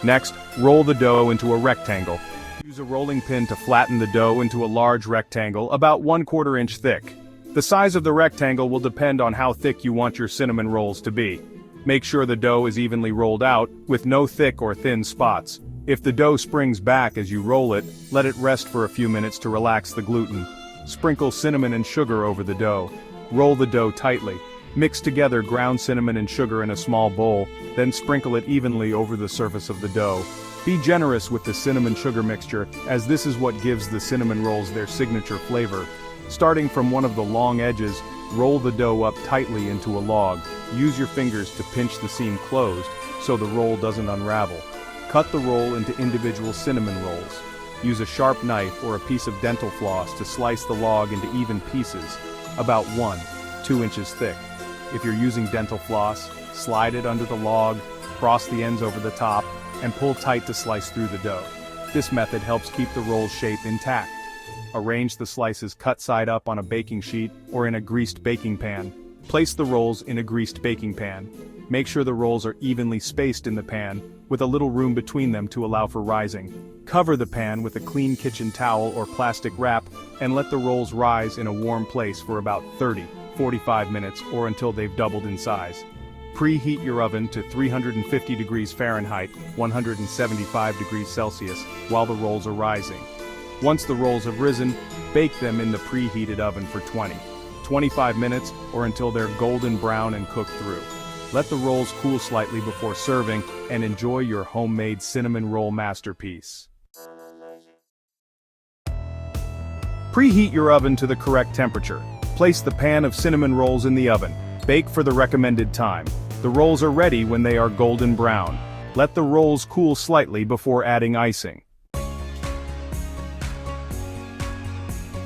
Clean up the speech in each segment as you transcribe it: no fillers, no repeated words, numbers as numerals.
Next, roll the dough into a rectangle. Use a rolling pin to flatten the dough into a large rectangle about 1/4 inch thick. The size of the rectangle will depend on how thick you want your cinnamon rolls to be. Make sure the dough is evenly rolled out, with no thick or thin spots. If the dough springs back as you roll it, let it rest for a few minutes to relax the gluten. Sprinkle cinnamon and sugar over the dough. Roll the dough tightly. Mix together ground cinnamon and sugar in a small bowl, then sprinkle it evenly over the surface of the dough. Be generous with the cinnamon sugar mixture, as this is what gives the cinnamon rolls their signature flavor. Starting from one of the long edges, roll the dough up tightly into a log. Use your fingers to pinch the seam closed, so the roll doesn't unravel. Cut the roll into individual cinnamon rolls. Use a sharp knife or a piece of dental floss to slice the log into even pieces, about 1-2 inches thick. If you're using dental floss, slide it under the log, cross the ends over the top, and pull tight to slice through the dough. This method helps keep the roll's shape intact. Arrange the slices cut side up on a baking sheet or in a greased baking pan. Place the rolls in a greased baking pan. Make sure the rolls are evenly spaced in the pan, with a little room between them to allow for rising. Cover the pan with a clean kitchen towel or plastic wrap, and let the rolls rise in a warm place for about 30-45 minutes or until they've doubled in size. Preheat your oven to 350 degrees Fahrenheit, 175 degrees Celsius, while the rolls are rising. Once the rolls have risen, bake them in the preheated oven for 20-25 minutes or until they're golden brown and cooked through. Let the rolls cool slightly before serving, and enjoy your homemade cinnamon roll masterpiece. Preheat your oven to the correct temperature. Place the pan of cinnamon rolls in the oven. Bake for the recommended time. The rolls are ready when they are golden brown. Let the rolls cool slightly before adding icing.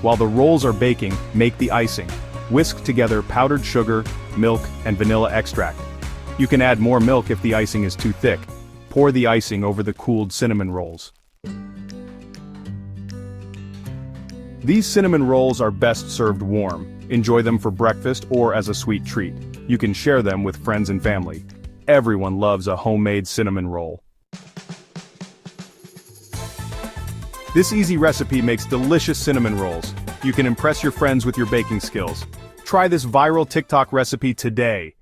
While the rolls are baking, make the icing. Whisk together powdered sugar, milk, and vanilla extract. You can add more milk if the icing is too thick. Pour the icing over the cooled cinnamon rolls. These cinnamon rolls are best served warm. Enjoy them for breakfast or as a sweet treat. You can share them with friends and family. Everyone loves a homemade cinnamon roll. This easy recipe makes delicious cinnamon rolls. You can impress your friends with your baking skills. Try this viral TikTok recipe today.